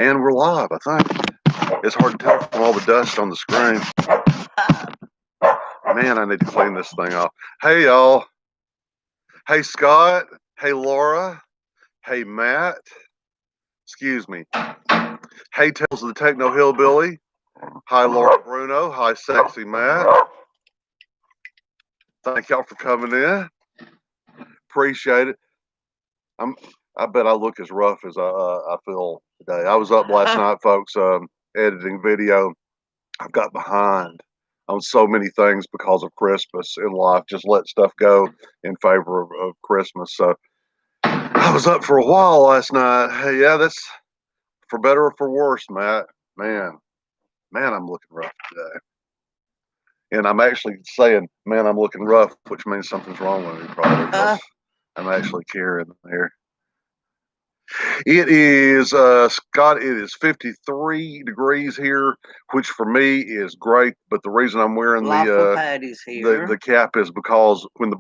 And we're live, I think. It's hard to tell from all the dust on the screen. Man, I need to clean this thing off. Hey, y'all. Hey, Scott. Hey, Laura. Hey, Matt. Excuse me. Hey, Tales of the Techno Hillbilly. Hi, Laura Bruno. Hi, Sexy Matt. Thank y'all for coming in. Appreciate it. I bet I look as rough as I feel today. I was up last night, folks, editing video. I've got behind on so many things because of Christmas in life. Just let stuff go in favor of Christmas. So I was up for a while last night. Hey, yeah, that's for better or for worse, Matt. Man, I'm looking rough today. And I'm actually saying, man, I'm looking rough, which means something's wrong with me, probably, because I'm actually carrying here. It is, Scott, it is 53 degrees here, which for me is great. But the reason I'm wearing the cap is because when the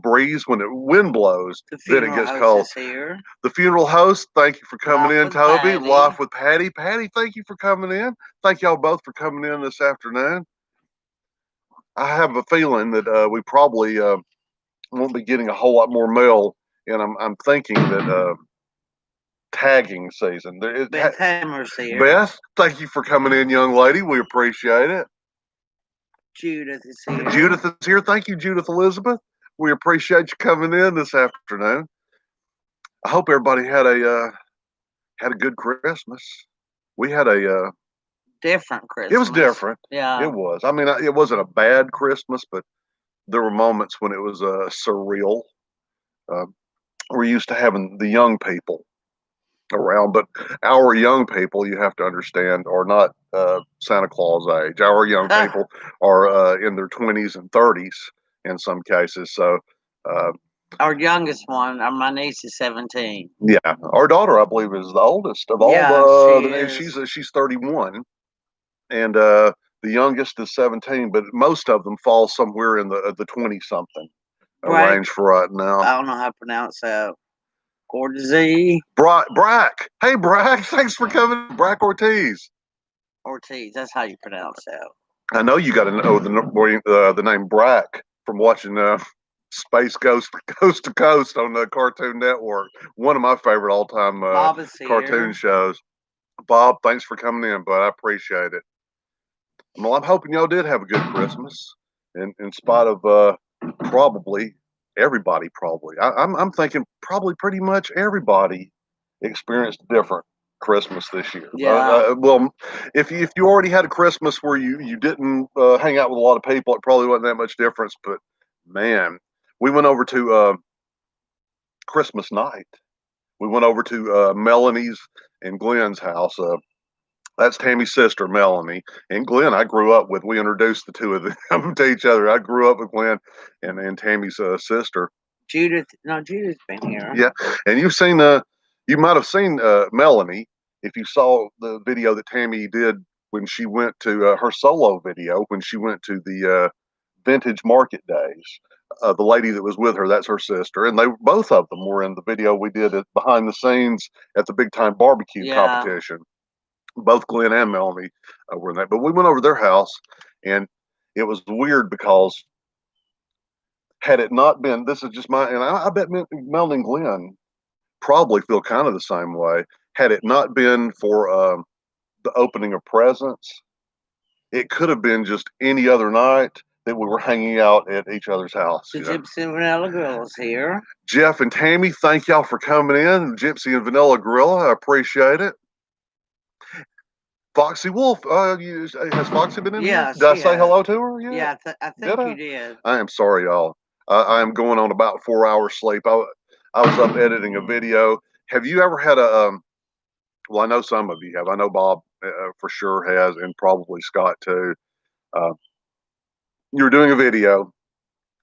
wind blows, then it gets cold. Here. The funeral host, thank you for coming in, Toby. Life with Patty. Patty, thank you for coming in. Thank y'all both for coming in this afternoon. I have a feeling that we probably won't be getting a whole lot more mail, and I'm thinking that tagging season. Beth Hammer's here. Beth, thank you for coming in, young lady. We appreciate it. Judith is here. Judith is here. Thank you, Judith Elizabeth. We appreciate you coming in this afternoon. I hope everybody had a good Christmas. We had a different Christmas. It was different. Yeah, it was. I mean, it wasn't a bad Christmas, but there were moments when it was surreal. We're used to having the young people around, but our young people, you have to understand, are not Santa Claus age. Our young people are in their 20s and 30s in some cases. So our youngest one, my niece, is 17. Yeah, our daughter, I believe, is the oldest of all. Yeah, she's 31, and the youngest is 17. But most of them fall somewhere in the 20-something range for right now. I don't know how to pronounce that. Ortiz. Brack. Hey, Brack. Thanks for coming. Brack Ortiz. Ortiz. That's how you pronounce that. I know you got to know the name Brack from watching Space Ghost Coast to Coast on the Cartoon Network. One of my favorite all-time cartoon shows. Bob, thanks for coming in, bud. I appreciate it. Well, I'm hoping y'all did have a good Christmas, in spite of probably everybody. I'm thinking probably pretty much everybody experienced a different Christmas this year. Yeah. Well, if you already had a Christmas where you didn't hang out with a lot of people, it probably wasn't that much difference. But man, we went over to Christmas night. We went over to Melanie's and Glenn's house. That's Tammy's sister, Melanie. And Glenn, I grew up with. We introduced the two of them to each other. I grew up with Glenn and Tammy's sister. Judith's been here. Yeah, and you might have seen Melanie if you saw the video that Tammy did when she went to her solo video when she went to the Vintage Market Days. The lady that was with her, that's her sister, and both of them were in the video we did behind the scenes at the Big Time Barbecue competition. Both Glenn and Melanie were in that. But we went over to their house, and it was weird because had it not been, this is just and I bet Melanie and Glenn probably feel kind of the same way. Had it not been for the opening of presents, it could have been just any other night that we were hanging out at each other's house. The Gypsy and Vanilla Gorilla is here. Jeff and Tammy, thank y'all for coming in. Gypsy and Vanilla Gorilla, I appreciate it. Foxy Wolf, has Foxy been in here? Did I say hello to her yet? Yeah, I think you did. I am sorry, y'all. I am going on about 4 hours sleep. I was up editing a video. Have you ever had well, I know some of you have. I know Bob for sure has, and probably Scott too. You're doing a video,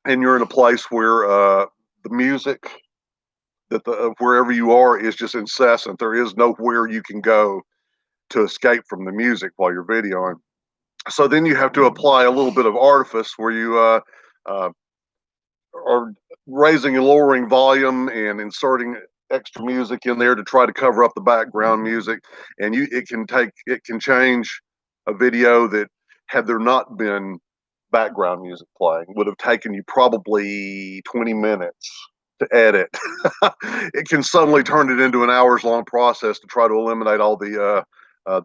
and you're in a place where the music wherever you are is just incessant. There is nowhere you can go to escape from the music while you're videoing. So then you have to apply a little bit of artifice where you are raising and lowering volume and inserting extra music in there to try to cover up the background music, and it can change a video that, had there not been background music playing, would have taken you probably 20 minutes to edit. It can suddenly turn it into an hours long process to try to eliminate all the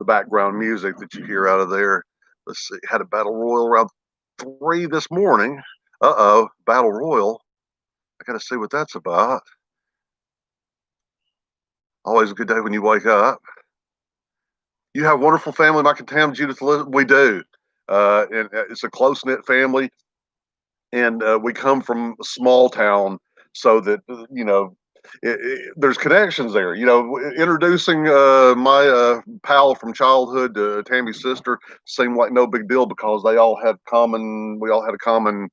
background music that you hear out of there. Let's see, had a battle royal around 3 this morning. Battle royal. I got to see what that's about. Always a good day when you wake up. You have a wonderful family, Mike and Tam, Judith. We do. And it's a close knit family. And we come from a small town, so that, there's connections there. Introducing my pal from childhood to Tammy's sister seemed like no big deal because we all had a common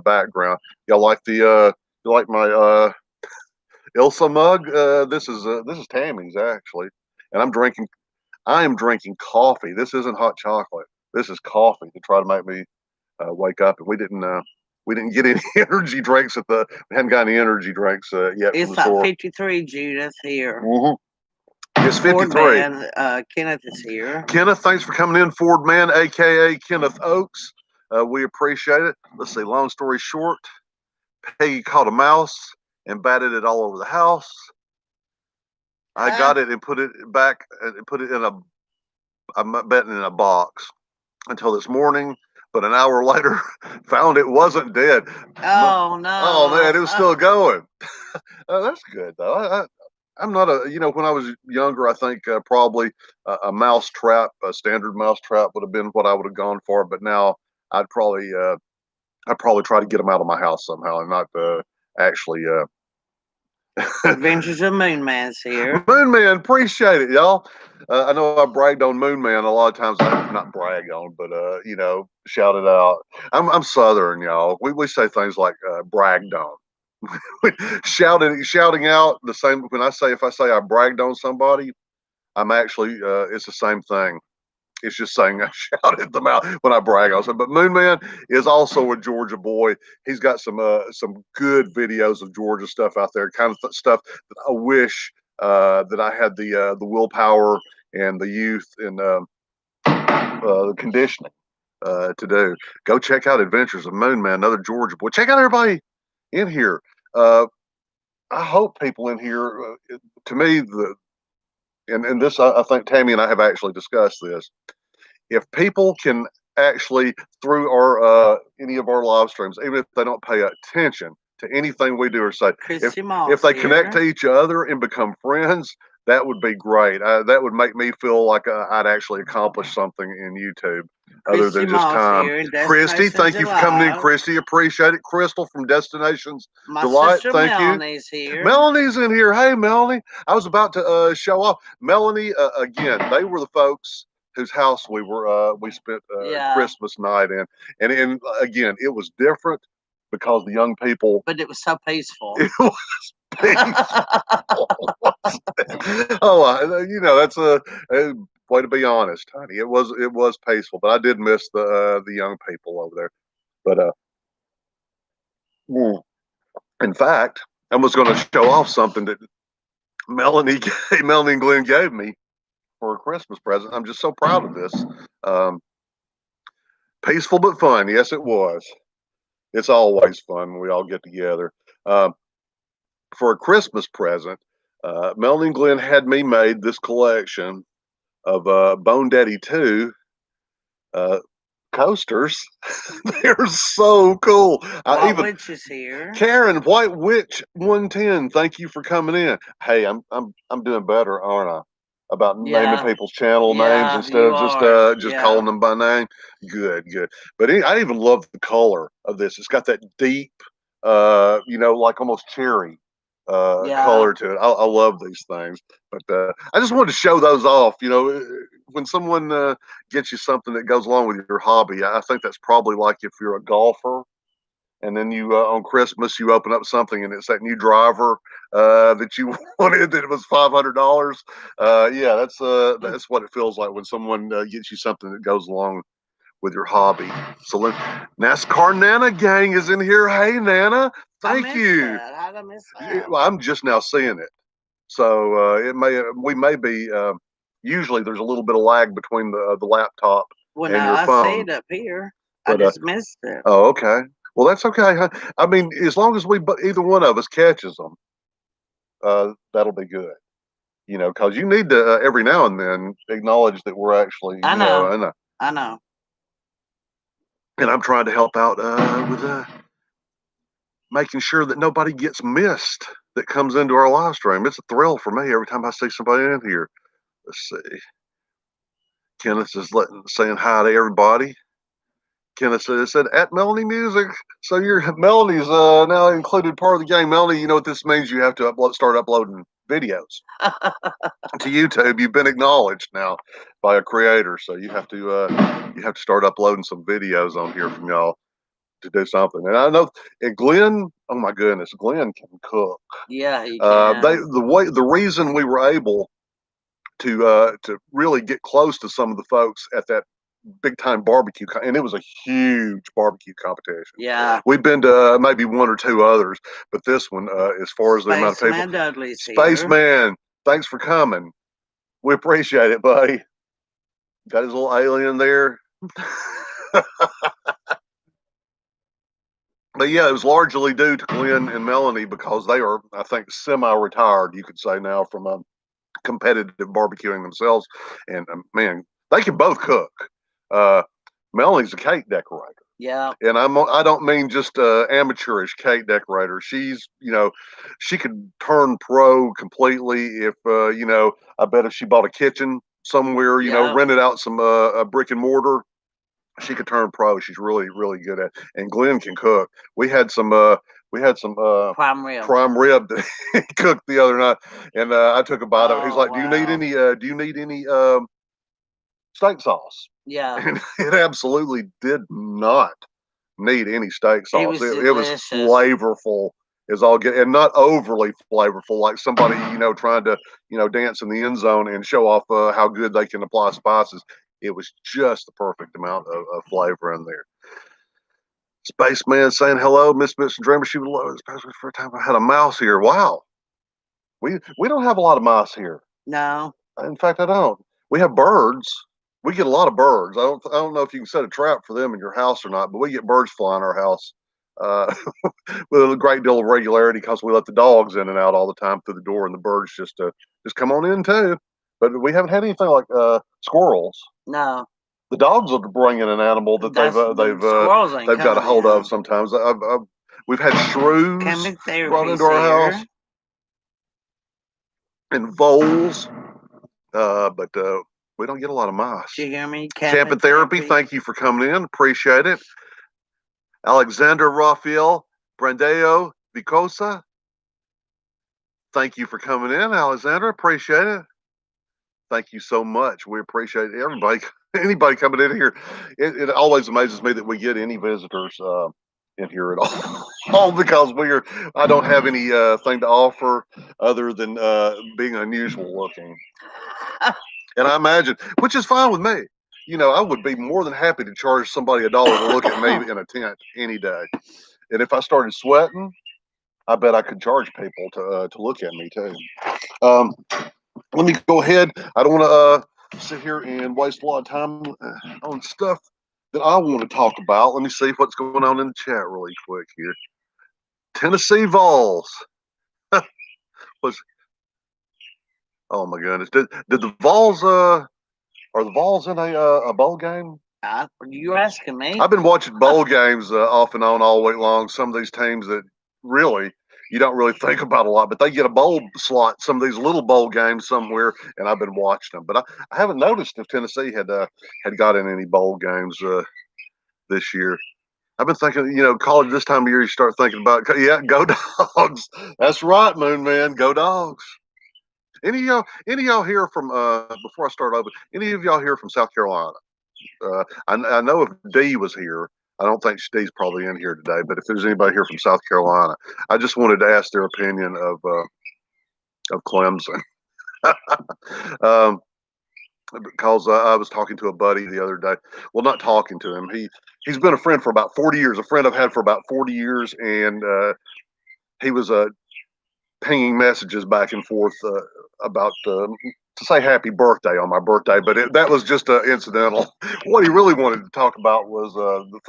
background. Y'all like you like my Ilsa mug? This is Tammy's, actually, and I am drinking coffee. This isn't hot chocolate. This is coffee to try to make me wake up. And we didn't get any energy drinks we hadn't got any energy drinks yet. It's like 53, Judith, here. Mm-hmm. It's 53. Kenneth is here. Kenneth, thanks for coming in. Ford Man, aka Kenneth Oakes. We appreciate it. Let's see. Long story short, Peggy caught a mouse and batted it all over the house. I got it and put it back and put it in a box until this morning. But an hour later, found it wasn't dead. Oh, no. Oh, man, it was still going. That's good, though. I'm not when I was younger, I think probably a mouse trap, a standard mouse trap would have been what I would have gone for. But now I'd probably try to get them out of my house somehow and not actually. Adventures of Moon Man's here. Moon Man, appreciate it, y'all. I know I bragged on Moon Man a lot of times. I not brag on, but shout it out. I'm Southern, y'all. We say things like bragged on. Shouting out the same. If I say I bragged on somebody, I'm actually it's the same thing. It's just saying I shouted them out when I brag on them. But Moon Man is also a Georgia boy. He's got some good videos of Georgia stuff out there, kind of stuff that I wish that I had the willpower and the youth and the conditioning to do. Go check out Adventures of Moon Man, another Georgia boy. Check out everybody in here. I hope people in here, to me, and this, I think Tammy and I have actually discussed this. If people can actually, through our any of our live streams, even if they don't pay attention to anything we do or say, if they connect to each other and become friends, that would be great. That would make me feel like I'd actually accomplished something in YouTube, other than just time. Christy, thank you for coming in, Christy. Appreciate it. Crystal from Destinations Delight, thank Melanie's here. Melanie's in here. Hey, Melanie. I was about to show off. Melanie, again, they were the folks whose house we spent Christmas night in, and again, it was different because the young people. But it was so peaceful. It was peaceful. That's a way to be honest, honey. It was peaceful, but I did miss the young people over there. But in fact, I was going to show off something that Melanie and Glenn gave me for a Christmas present. I'm just so proud of this. Peaceful but fun. Yes, it was. It's always fun when we all get together. For a Christmas present, Melanie and Glenn had me made this collection of Bone Daddy 2 coasters. They're so cool. White Witch is here. Karen, White Witch 110. Thank you for coming in. Hey, I'm doing better, aren't I? About naming people's channel names instead of just calling them by name. Good. But I even love the color of this. It's got that deep, like almost cherry color to it. I love these things. But I just wanted to show those off. When someone gets you something that goes along with your hobby, I think that's probably like if you're a golfer. And then you on Christmas you open up something and it's that new driver that you wanted that it was $500. That's what it feels like when someone gets you something that goes along with your hobby. So NASCAR Nana gang is in here. Hey Nana, thank you. How did I miss that? Well, I'm just now seeing it. So we may be. Usually, there's a little bit of lag between the laptop Well, and no, your I see phone. it up here. I But just missed it. oh, okay. Well, that's okay. I mean, as long as either one of us catches them, that'll be good. You know, because you need to every now and then acknowledge that we're actually, I you know, know. I know. and I'm trying to help out with making sure that nobody gets missed that comes into our live stream. It's a thrill for me every time I see somebody in here. Let's see. Kenneth is saying hi to everybody. Kenneth said at Melanie Music. So your Melanie's now included part of the game. Melanie, you know what this means? You have to start uploading videos to YouTube. You've been acknowledged now by a creator, so you have to start uploading some videos on here from y'all to do something. And I know, and Glenn, oh my goodness, Glenn can cook. Yeah, he can. The reason we were able to really get close to some of the folks at that big time barbecue, and it was a huge barbecue competition. Yeah. We've been to maybe one or two others, but this one, as far as the amount of people, Spaceman Dudley's Spaceman, thanks for coming. We appreciate it, buddy. Got his little alien there. But yeah, it was largely due to Glenn and Melanie because they are, I think, semi-retired, you could say now, from competitive barbecuing themselves. And man, they can both cook. Melanie's a cake decorator. Yeah. And I don't mean just amateurish cake decorator. She's, you know, she could turn pro completely if, you know, I bet if she bought a kitchen somewhere, you know, rented out some a brick and mortar, she could turn pro. She's really, really good at it. And Glenn can cook. We had some prime rib. Prime rib that he cooked the other night, and I took a bite of it. He's like, wow. Do you need any steak sauce?" Yeah. And it absolutely did not need any steak sauce. It was flavorful as all get, and not overly flavorful like somebody, you know, trying to, you know, dance in the end zone and show off how good they can apply spices. It was just the perfect amount of flavor in there. Spaceman saying hello, Miss Dreamer. She would love it, especially for a time I had a mouse here. Wow, we don't have a lot of mice here. No. In fact, I don't. We have birds. We get a lot of birds. I don't know if you can set a trap for them in your house or not, but we get birds flying our house uh, with a great deal of regularity because we let the dogs in and out all the time through the door, and the birds just come on in too. But we haven't had anything like squirrels. No. The dogs will bring in an animal that they've got a hold of sometimes. We've had shrews brought into our house and voles, but we don't get a lot of mice. Did you hear me? Camping Therapy, thank you for coming in. Appreciate it. Alexander Rafael Brandeo Vicosa, thank you for coming in, Alexander. Appreciate it. Thank you so much. We appreciate everybody, anybody coming in here. It always amazes me that we get any visitors in here at all, because I don't have any thing to offer other than being unusual looking. And I imagine, which is fine with me. You know, I would be more than happy to charge somebody $1 to look at me in a tent any day. And if I started sweating, I bet I could charge people to look at me too. Let me go ahead. I don't want to sit here and waste a lot of time on stuff that I want to talk about. Let me see what's going on in the chat really quick here. Tennessee Vols. Oh my goodness. Did the Vols are the Vols in a bowl game? You asking me? I've been watching bowl games off and on all week long. Some of these teams that really you don't really think about a lot, but they get a bowl slot. Some of these little bowl games somewhere, and I've been watching them. But I haven't noticed if Tennessee had got in any bowl games this year. I've been thinking, you know, college this time of year, you start thinking about, yeah, go Dogs. That's right, Moon Man, go Dogs. Any of y'all here from before I start over? Any of y'all here from South Carolina? I know if Dee was here, I don't think Dee's probably in here today. But if there's anybody here from South Carolina, I just wanted to ask their opinion of Clemson. Because I was talking to a buddy the other day. Well, not talking to him. He's been a friend for about 40 years. A friend I've had for about 40 years, and he was pinging messages back and forth about to say happy birthday on my birthday, but that was just incidental. What he really wanted to talk about was the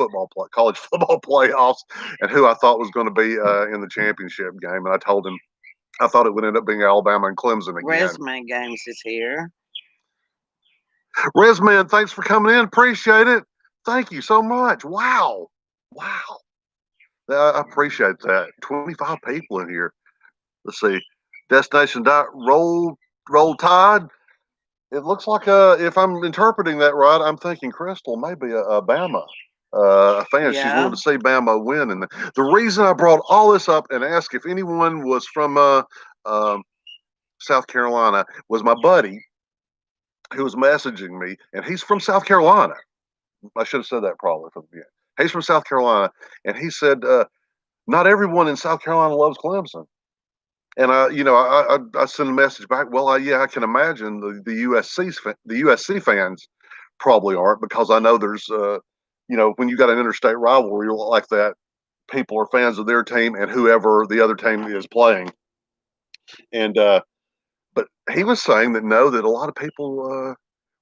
college football playoffs, and who I thought was going to be in the championship game. And I told him I thought it would end up being Alabama and Clemson again. Resman Games is here. Resman, thanks for coming in. Appreciate it. Thank you so much. Wow. I appreciate that. 25 people in here. Let's see. Destination Roll Tide. It looks like if I'm interpreting that right, I'm thinking Crystal may be a Bama fan. Yeah. She's wanting to see Bama win. And the reason I brought all this up and asked if anyone was from South Carolina was my buddy who was messaging me, and he's from South Carolina. I should have said that probably from the beginning. He's from South Carolina, and he said not everyone in South Carolina loves Clemson. And I sent a message back. Well, yeah, I can imagine the USC fans probably aren't, because I know there's when you got an interstate rivalry like that, people are fans of their team and whoever the other team is playing. And but he was saying that a lot of people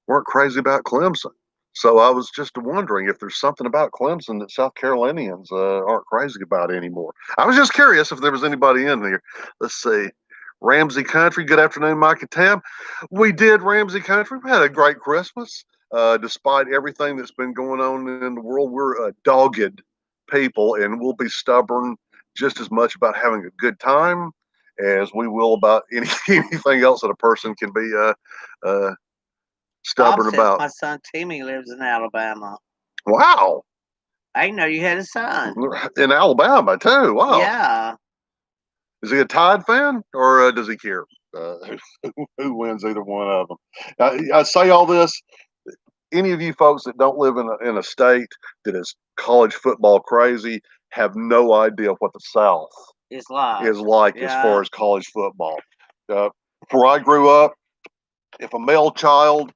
weren't crazy about Clemson. So I was just wondering if there's something about Clemson that South Carolinians aren't crazy about anymore. I was just curious if there was anybody in here. Let's see. Ramsey Country, good afternoon, Mike and Tam. We did, Ramsey Country. We had a great Christmas. Despite everything that's been going on in the world, we're dogged people, and we'll be stubborn just as much about having a good time as we will about anything else that a person can be stubborn about. My son Timmy lives in Alabama. Wow. I didn't know you had a son. In Alabama, too. Wow. Yeah. Is he a Tide fan, or does he care who wins either one of them? I say all this. Any of you folks that don't live in a state that is college football crazy have no idea what the South is like as far as college football. Before I grew up, if a male child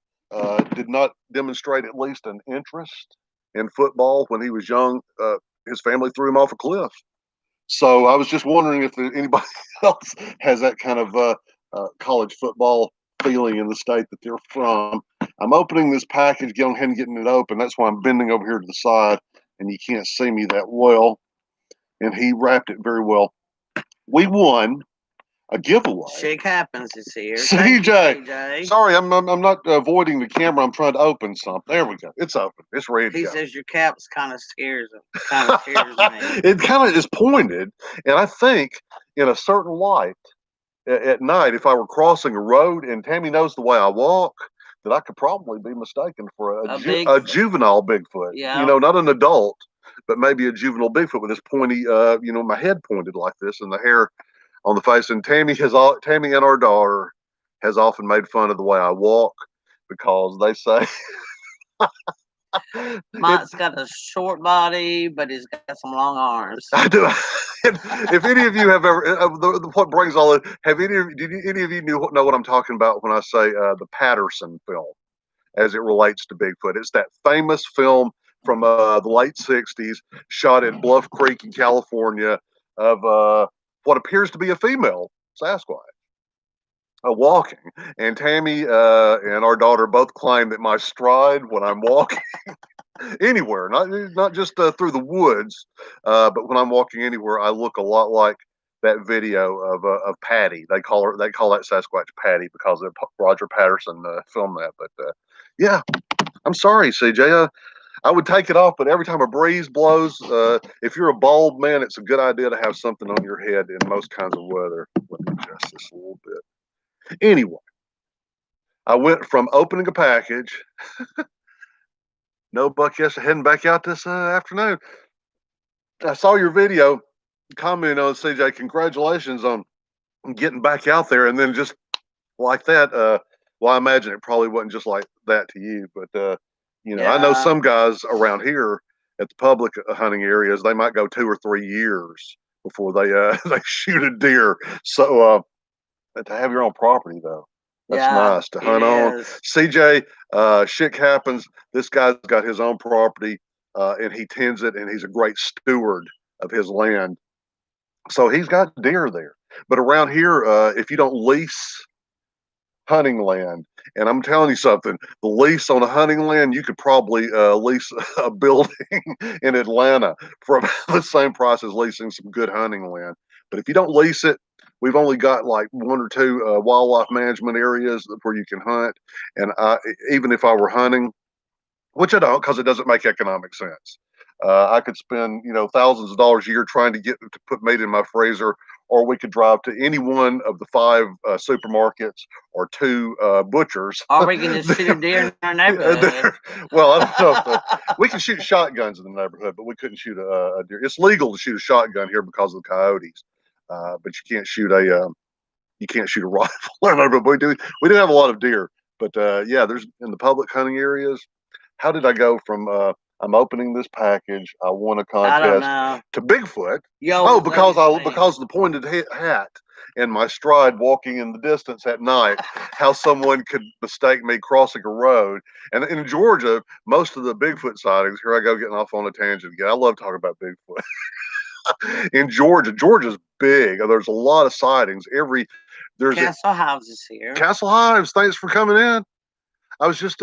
did not demonstrate at least an interest in football when he was young, his family threw him off a cliff. So I was just wondering if anybody else has that kind of college football feeling in the state that they're from. I'm opening this package, going ahead and getting it open. That's why I'm bending over here to the side, and you can't see me that well. And he wrapped it very well. We won a giveaway. Shake Happens is here. CJ. Sorry, I'm not avoiding the camera. I'm trying to open something. There we go. It's open. It's ready to go. He says your caps kind of scares him. Kind of scares me. It kind of is pointed, and I think in a certain light at night, if I were crossing a road, and Tammy knows the way I walk, that I could probably be mistaken for a juvenile Bigfoot. Yeah. Not an adult, but maybe a juvenile Bigfoot with this pointy, my head pointed like this and the hair on the face. And Tammy and our daughter has often made fun of the way I walk, because they say Mike's got a short body, but he's got some long arms. I do. If any of you have ever, what brings all it? Did any of you know what I'm talking about when I say the Patterson film, as it relates to Bigfoot? It's that famous film from the late '60s, shot in Bluff Creek in California, of what appears to be a female Sasquatch walking. And Tammy and our daughter both claim that my stride when I'm walking anywhere, not just through the woods, but when I'm walking anywhere, I look a lot like that video of Patty. They call that Sasquatch Patty because of Roger Patterson filmed that. But yeah, I'm sorry, CJ. I would take it off, but every time a breeze blows, if you're a bald man, it's a good idea to have something on your head in most kinds of weather. Let me adjust this a little bit. Anyway, I went from opening a package. No, Buck, yes, heading back out this afternoon. I saw your video, comment on CJ. Congratulations on getting back out there, and then just like that. Well, I imagine it probably wasn't just like that to you, but I know some guys around here at the public hunting areas, they might go 2 or 3 years before they they shoot a deer. So to have your own property, though, that's nice to hunt on. CJ, shit happens. This guy's got his own property, and he tends it, and he's a great steward of his land. So he's got deer there. But around here, if you don't lease hunting land, and I'm telling you something, the lease on a hunting land, you could probably lease a building in Atlanta for about the same price as leasing some good hunting land. But if you don't lease it, we've only got like one or two wildlife management areas where you can hunt. And even if I were hunting, which I don't, because it doesn't make economic sense. I could spend, thousands of dollars a year trying to get to put meat in my freezer, or we could drive to any one of the five supermarkets or two butchers. Or we can just shoot a deer in our neighborhood. Well, I don't know. We can shoot shotguns in the neighborhood, but we couldn't shoot a deer. It's legal to shoot a shotgun here because of the coyotes, but you can't shoot a rifle. But we do have a lot of deer. But yeah, there's in the public hunting areas. How did I go from I'm opening this package, I won a I don't contest know. to Bigfoot? Yo, Because of the pointed hat and my stride walking in the distance at night, how someone could mistake me crossing a road. And in Georgia, most of the Bigfoot sightings, here I go getting off on a tangent again. I love talking about Bigfoot. In Georgia's big. There's a lot of sightings. There's Castle Houses here. Castle Hives. Thanks for coming in. I was just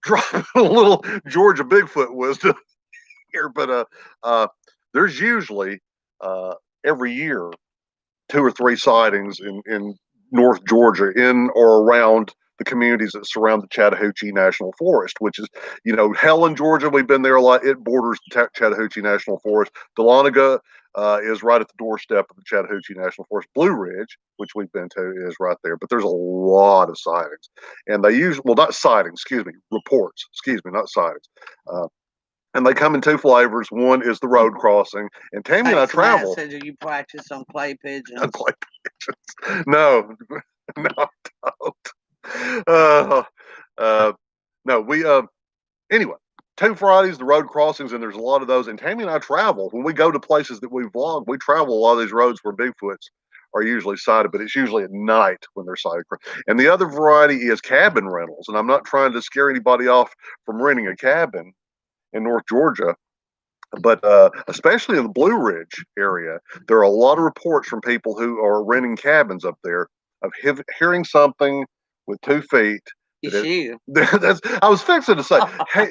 dropping a little Georgia Bigfoot wisdom here, but there's usually every year 2 or 3 sightings in North Georgia, in or around the communities that surround the Chattahoochee National Forest, which is, Helen, Georgia. We've been there a lot. It borders the Chattahoochee National Forest. Dahlonega is right at the doorstep of the Chattahoochee National Forest. Blue Ridge, which we've been to, is right there. But there's a lot of sightings, and they use not sightings, excuse me, reports, excuse me, not sightings. And they come in 2 flavors. One is the road crossing, and Tammy and I travel. Said, do you practice on clay pigeons? Clay pigeons? No, no, I don't. No, we anyway. 2 Fridays, the road crossings, and there's a lot of those. And Tammy and I travel when we go to places that we vlog. We travel a lot of these roads where Bigfoots are usually sighted, but it's usually at night when they're sighted. And the other variety is cabin rentals. And I'm not trying to scare anybody off from renting a cabin in North Georgia, but especially in the Blue Ridge area, there are a lot of reports from people who are renting cabins up there of hearing something with 2 feet. It's you. I was fixing to say,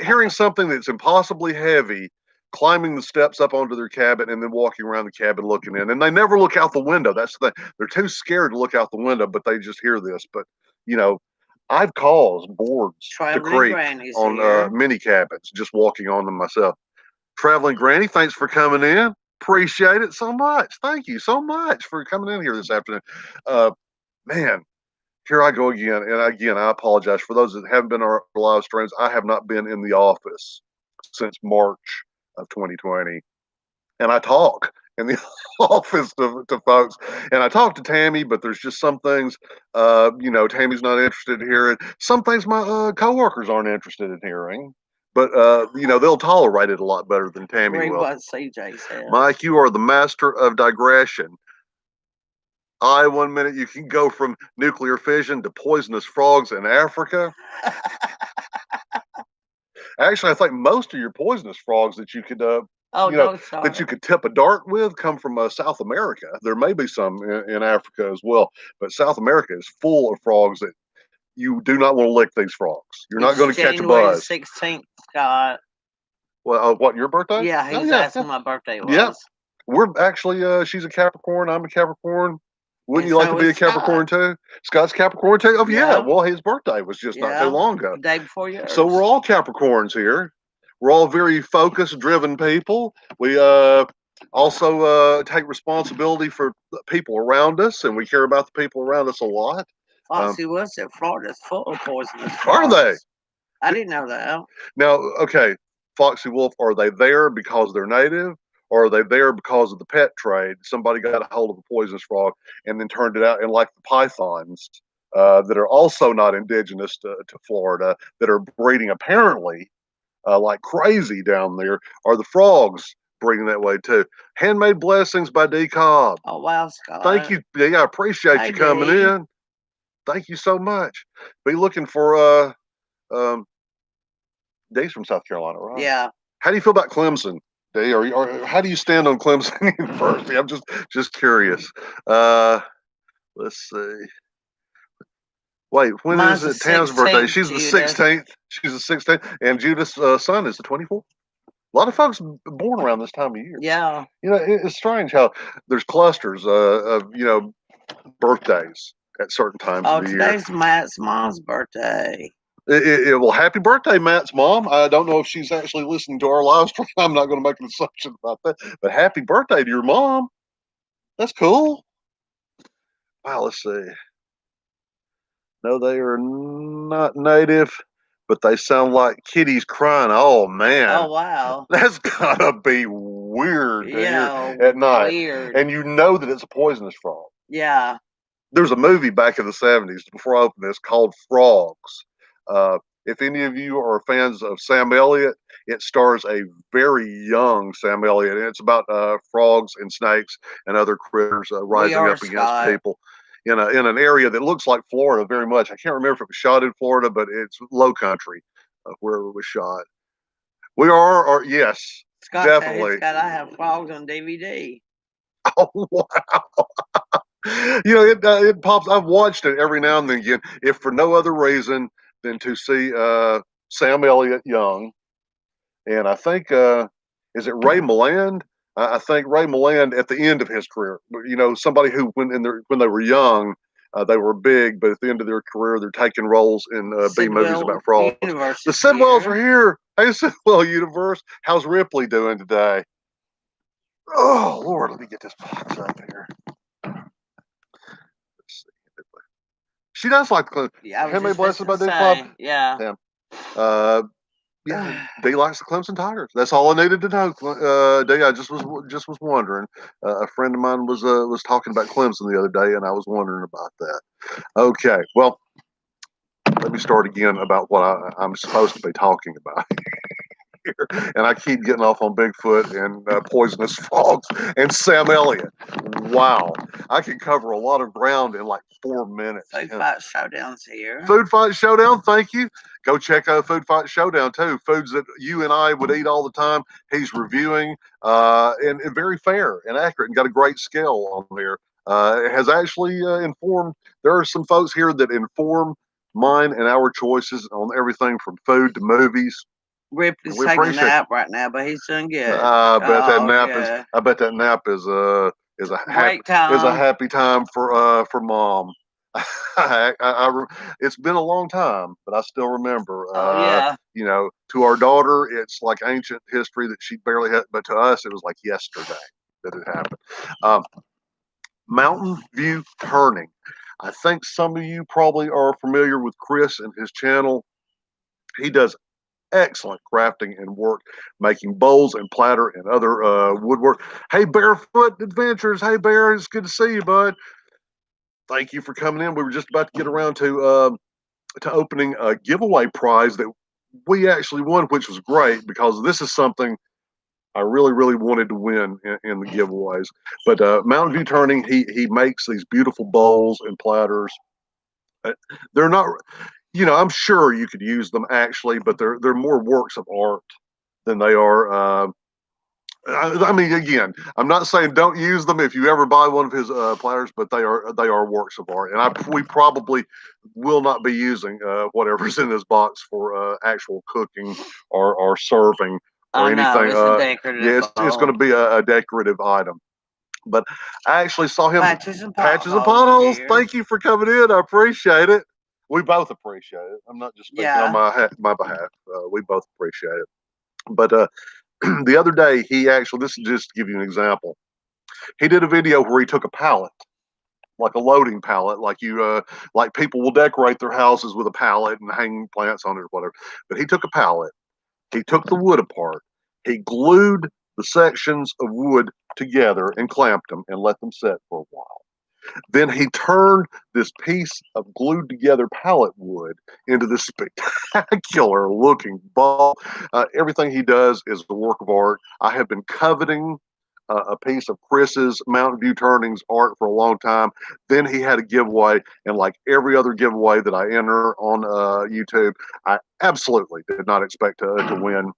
hearing something that's impossibly heavy, climbing the steps up onto their cabin, and then walking around the cabin looking in. And they never look out the window. That's the thing. They're too scared to look out the window, but they just hear this. But I've caused boards to creak on mini cabins, just walking on them myself. Traveling Granny, thanks for coming in. Appreciate it so much. Thank you so much for coming in here this afternoon. Man, here I go again. And again, I apologize for those that haven't been our live streams. I have not been in the office since March of 2020. And I talk in the office to folks. And I talk to Tammy, but there's just some things, Tammy's not interested in hearing. Some things my coworkers aren't interested in hearing. But they'll tolerate it a lot better than Tammy will. What CJ said. Mike, you are the master of digression. One minute you can go from nuclear fission to poisonous frogs in Africa. Actually, I think most of your poisonous frogs that you could that you could tip a dart with come from South America. There may be some in Africa as well, but South America is full of frogs that you do not want to lick these frogs. You're not going to catch a buzz. January 16th, Scott. Well, what, your birthday? Yeah, he was asking my birthday was. Yeah. We're actually, she's a Capricorn. I'm a Capricorn. Wouldn't you like to be a Capricorn too? Scott's Capricorn too? Oh, yeah. Well, his birthday was just not too long ago. The day before yours. So we're all Capricorns here. We're all very focused, driven people. We also take responsibility for the people around us, and we care about the people around us a lot. Foxy was it? Florida's full of poisonous frogs. Are they? I didn't know that. Now, okay, Foxy Wolf, are they there because they're native? Or are they there because of the pet trade? Somebody got a hold of a poisonous frog and then turned it out. And like the pythons that are also not indigenous to Florida, that are breeding apparently like crazy down there, are the frogs breeding that way too? Handmade Blessings by D. Cobb. Oh, wow, Scott. Thank you. Yeah, I appreciate you coming in. Thank you so much. Be looking for D's from South Carolina, right? Yeah. How do you feel about Clemson? How do you stand on Clemson University? I'm just curious. Let's see. Wait, when Mine's is the it Tam's birthday? 16th, She's the Judith. 16th. She's the 16th, and Judith's son is the 24th. A lot of folks born around this time of year. Yeah. You know, it's strange how there's clusters of birthdays at certain times Oh, of the year. today's Matt's mom's birthday. Well, happy birthday, Matt's mom. I don't know if she's actually listening to our live stream. I'm not going to make an assumption about that, but happy birthday to your mom. That's cool. Wow, let's see. No, they are not native, but they sound like kitties crying. Oh man. Oh wow. That's gotta be weird to Yeah. hear at night. Weird. And you know that it's a poisonous frog. Yeah. There's a movie back in the 70s before I opened this called Frogs. If any of you are fans of Sam Elliott, it stars a very young Sam Elliott, and it's about frogs and snakes and other critters rising are, up against Scott. people in an area that looks like Florida very much. I can't remember if it was shot in Florida, but it's low country where it was shot. We are, or yes, Scott definitely. Scott, I have Frogs on DVD. Oh wow! You know, it pops. I've watched it every now and then again, if for no other reason than to see Sam Elliott young, and I think is it Ray Milland? I think Ray Milland at the end of his career. You know, somebody who when they were young, they were big, but at the end of their career, they're taking roles in B movies about frogs. The Sidwells are here. Hey, Sidwell Universe. How's Ripley doing today? Oh Lord, let me get this box up here. She does like the Handmaid Blessed by Dick Club. Yeah. Yeah, Dee likes the Clemson Tigers. That's all I needed to know. Dee, I just was wondering. A friend of mine was talking about Clemson the other day, and I was wondering about that. Okay, well, let me start again about what I'm supposed to be talking about. And I keep getting off on Bigfoot and poisonous frogs and Sam Elliott. Wow, I can cover a lot of ground in like 4 minutes. Food Fight Showdown's here. Food Fight Showdown, thank you. Go check out Food Fight Showdown too. Foods that you and I would eat all the time. He's reviewing and very fair and accurate and got a great scale on there. It has actually informed. There are some folks here that inform mine and our choices on everything from food to movies. Ripley's taking a nap right now, but he's doing good. I bet that nap is a happy time for mom. It's been a long time, but I still remember. You know, to our daughter, it's like ancient history that she barely had, but to us, it was like yesterday that it happened. Mountain View Turning. I think some of you probably are familiar with Chris and his channel. He does excellent crafting and work, making bowls and platter and other woodwork. Hey, Barefoot Adventures. Hey, Bear. It's good to see you, bud. Thank you for coming in. We were just about to get around to opening a giveaway prize that we actually won, which was great because this is something I really, really wanted to win in the giveaways. But Mountain View Turning, he makes these beautiful bowls and platters. They're not, you know, I'm sure you could use them actually, but they're more works of art than they are. I mean, again, I'm not saying don't use them if you ever buy one of his platters, but they are works of art, and we probably will not be using whatever's in this box for actual cooking or serving or anything. It's going to be a decorative item. But I actually saw him patches and potholes. Thank you for coming in. I appreciate it. We both appreciate it. I'm not just speaking on my behalf. We both appreciate it. But the other day, he actually, this is just to give you an example. He did a video where he took a pallet, like a loading pallet, like people will decorate their houses with a pallet and hang plants on it or whatever. But he took a pallet, he took the wood apart, he glued the sections of wood together and clamped them and let them set for a while. Then he turned this piece of glued together pallet wood into this spectacular looking ball. Everything he does is a work of art. I have been coveting a piece of Chris's Mountain View Turnings art for a long time. Then he had a giveaway, and like every other giveaway that I enter on YouTube, I absolutely did not expect to win.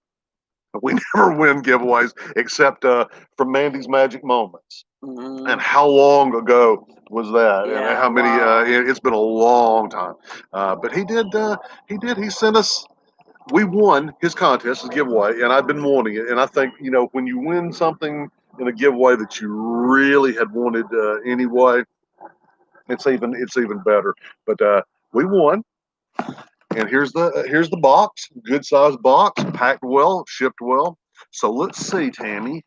We never win giveaways except from Mandy's Magic Moments. And how long ago was that? Yeah, And how many? wow. It's been a long time. But he did. He sent us. We won his contest, his giveaway, and I've been wanting it. And I think when you win something in a giveaway that you really had wanted anyway, it's even better. But we won, and here's the box, good sized box, packed well, shipped well. So let's see, Tammy.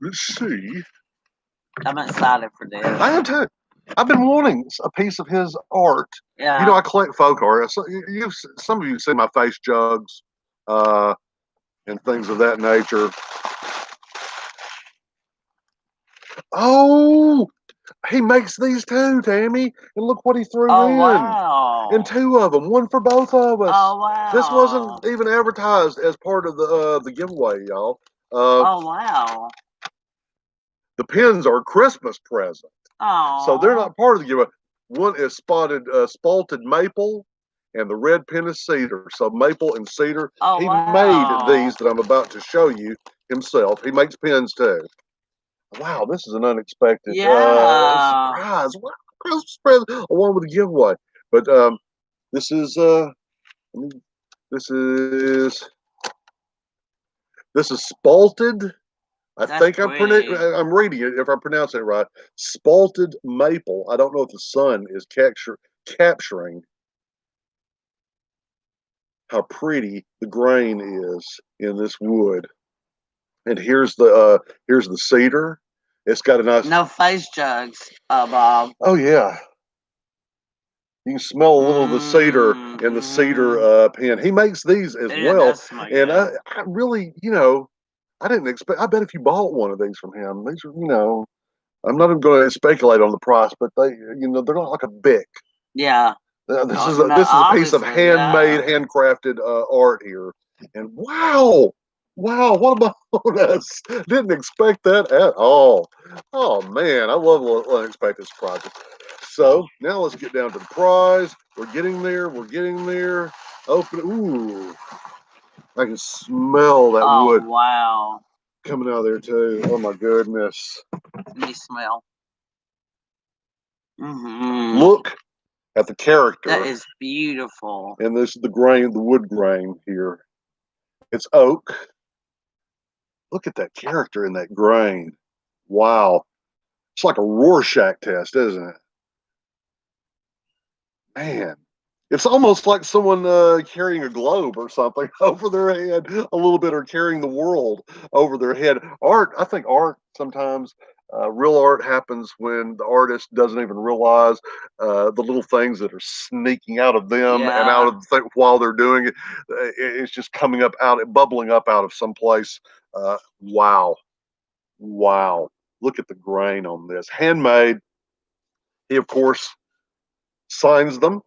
Let's see. I'm excited for this. I am too. I've been wanting a piece of his art. Yeah. I collect folk art. So some of you see my face jugs, and things of that nature. Oh, he makes these too, Tammy. And look what he threw in. Wow. And two of them, one for both of us. Oh, wow. This wasn't even advertised as part of the giveaway, y'all. Oh, wow. The pins are a Christmas present. Oh. So they're not part of the giveaway. One is spalted maple, and the red pin is cedar. So maple and cedar. Oh, He wow. made these that I'm about to show you himself. He makes pins too. Wow, this is an unexpected surprise. Wow, Christmas present along with the giveaway. But this is this is spalted. That's think pretty. I'm reading it if I'm pronouncing it right. Spalted maple. I don't know if the sun is capturing how pretty the grain is in this wood. And here's the cedar. It's got a nice. No face jugs, Bob. Oh yeah. You can smell a little of the cedar in the cedar pen. He makes these as well. And I really, I didn't expect. I bet if you bought one of these from him, these are, I'm not even going to speculate on the price, but they're not like a Bic. Yeah. This is a piece of handmade, handcrafted art here, and wow, what a bonus! Didn't expect that at all. Oh man, I love unexpected surprises. So now let's get down to the prize. We're getting there. We're getting there. Open. Ooh, I can smell that wood. Oh wow! Coming out of there too. Oh my goodness. Let me smell. Mm-hmm. Look at the character. That is beautiful. And this is the grain, the wood grain here. It's oak. Look at that character in that grain. Wow. It's like a Rorschach test, isn't it? Man. It's almost like someone carrying a globe or something over their head a little bit, or carrying the world over their head. I think art sometimes, real art happens when the artist doesn't even realize the little things that are sneaking out of them and out of while they're doing it. It's just coming up bubbling up out of some place. Wow. Look at the grain on this. Handmade. He, of course, signs them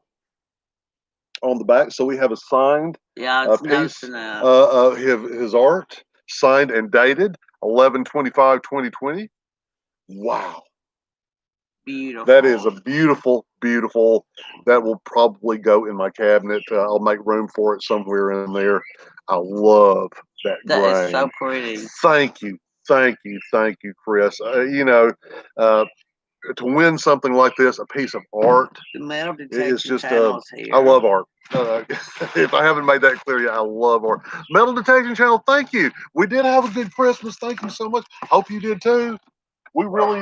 on the back, so we have a signed piece of his art, signed and dated 11/25/2020. Wow, beautiful. That is a beautiful that will probably go in my cabinet. I'll make room for it somewhere in there. I love that grain. That is so pretty. Thank you, Chris. To win something like this, a piece of art, the metal is just here. I love art. If I haven't made that clear yet, I love art. Metal Detection Channel, thank you. We did have a good Christmas. Thank you so much. Hope you did too. We really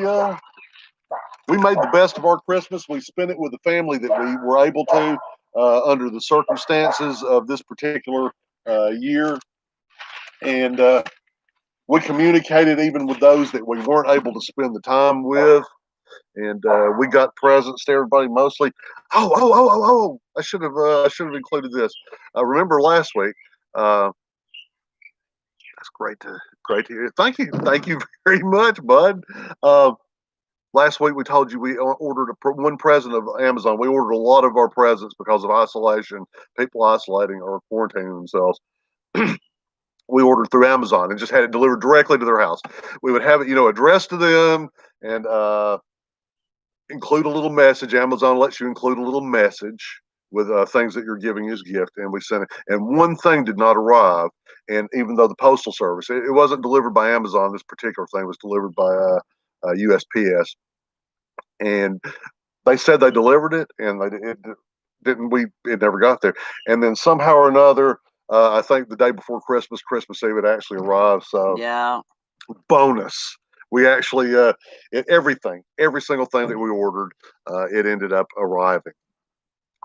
we made the best of our Christmas. We spent it with the family that we were able to under the circumstances of this particular year, and we communicated even with those that we weren't able to spend the time with. And we got presents to everybody mostly. Oh! I should have included this. Remember last week? That's great to hear. Thank you very much, bud. Last week we told you we ordered one present of Amazon. We ordered a lot of our presents because of isolation, people isolating or quarantining themselves. We ordered through Amazon and just had it delivered directly to their house. We would have it, addressed to them, and include a little message. Amazon lets you include a little message with things that you're giving as gift, and we sent it. And one thing did not arrive, and even though the postal service, it wasn't delivered by Amazon. This particular thing was delivered by USPS, and they said they delivered it, and it didn't. It never got there. And then somehow or another, I think the day before Christmas, Christmas Eve, it actually arrived. So Yeah. bonus. We actually everything, every single thing that we ordered, it ended up arriving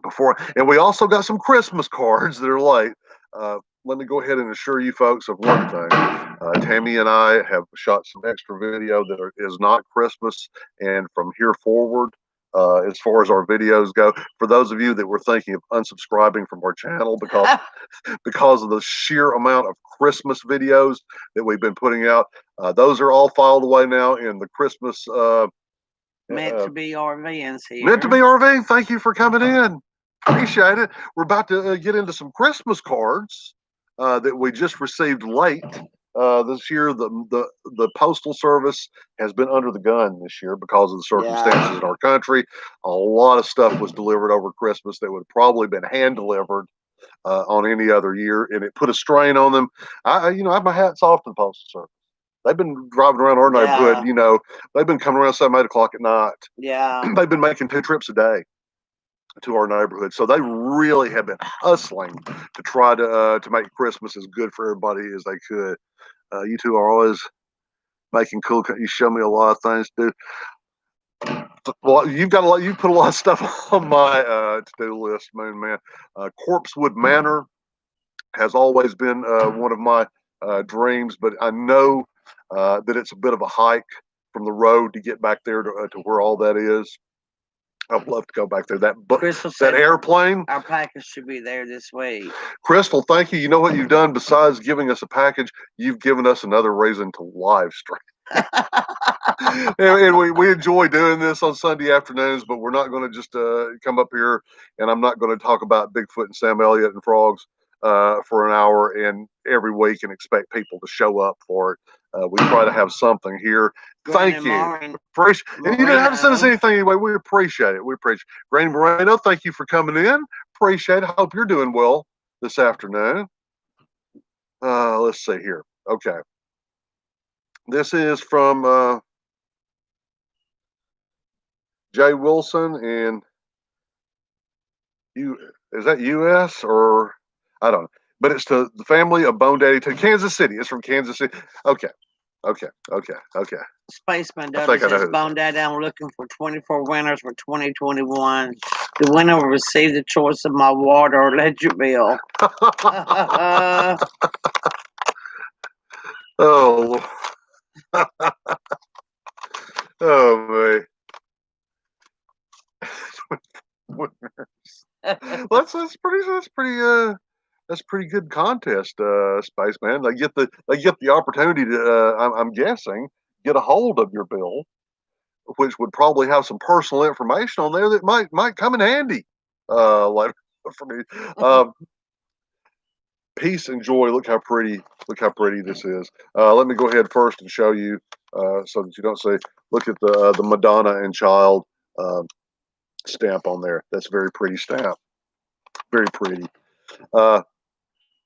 before. And we also got some Christmas cards that are late. Let me go ahead and assure you folks of one thing. Tammy and I have shot some extra video that is not Christmas, and from here forward, as far as our videos go, for those of you that were thinking of unsubscribing from our channel because of the sheer amount of Christmas videos that we've been putting out, those are all filed away now in the Christmas. Meant to be RVs here. Meant to be RV. Thank you for coming in. Appreciate it. We're about to get into some Christmas cards that we just received late this year. The postal service has been under the gun this year because of the circumstances in our country. A lot of stuff was delivered over Christmas that would have probably been hand delivered on any other year, and it put a strain on them. I have my hats off to the postal service. They've been driving around our neighborhood. They've been coming around 7, 8 o'clock at night. Yeah. They've been making 2 trips a day to our neighborhood, so they really have been hustling to try to make Christmas as good for everybody as they could. You two are always making cool. You show me a lot of things to do. Well, you've put a lot of stuff on my to-do list, Moon Man. Corpsewood Manor has always been one of my dreams, but I know that it's a bit of a hike from the road to get back there to where all that is. I'd love to go back there. That airplane. Our package should be there this week. Crystal, thank you. You know what you've done besides giving us a package? You've given us another reason to live stream. and we enjoy doing this on Sunday afternoons, but we're not going to just come up here, and I'm not going to talk about Bigfoot and Sam Elliott and frogs for an hour and every week and expect people to show up for it. We try to have something here. Thank you. And you didn't have to send us anything anyway. We appreciate it. We appreciate it. Granny Moreno, thank you for coming in. Appreciate it. Hope you're doing well this afternoon. Let's see here. Okay. This is from Jay Wilson, and is that US or I don't know, but it's to the family of Bone Daddy to Kansas City. It's from Kansas City. Okay. Spaceman Dudley says, Bone Daddy, I'm looking for 24 winners for 2021. The winner will receive the choice of my water or electric bill. Oh. Oh man. That's pretty good contest, Spaceman. They get the opportunity to I'm guessing get a hold of your bill, which would probably have some personal information on there that might come in handy later for me. Peace and joy. Look how pretty this is. Let me go ahead first and show you so that you don't say. Look at the Madonna and Child stamp on there. That's a very pretty stamp. Very pretty.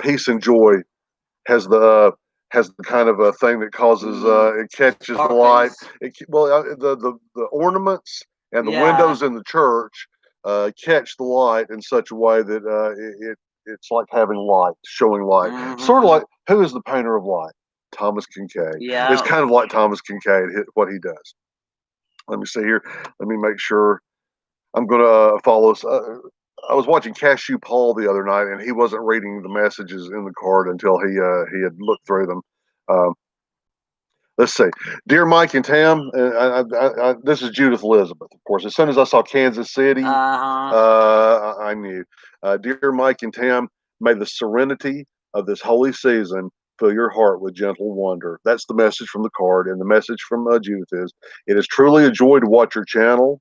Peace and joy has the kind of a thing that causes it catches the light. The ornaments and the windows in the church catch the light in such a way that it's like having light, showing light. Mm-hmm. Sort of like, who is the painter of light? Thomas Kinkade. Yeah. It's kind of like Thomas Kinkade, what he does. Let me see here. Let me make sure. I'm going to follow. I was watching Cashew Paul the other night, and he wasn't reading the messages in the card until he had looked through them. Let's see. Dear Mike and Tam, this is Judith Elizabeth, of course. As soon as I saw Kansas City, I knew. Dear Mike and Tam, may the serenity of this holy season fill your heart with gentle wonder. That's the message from the card, and the message from Judith is, it is truly a joy to watch your channel.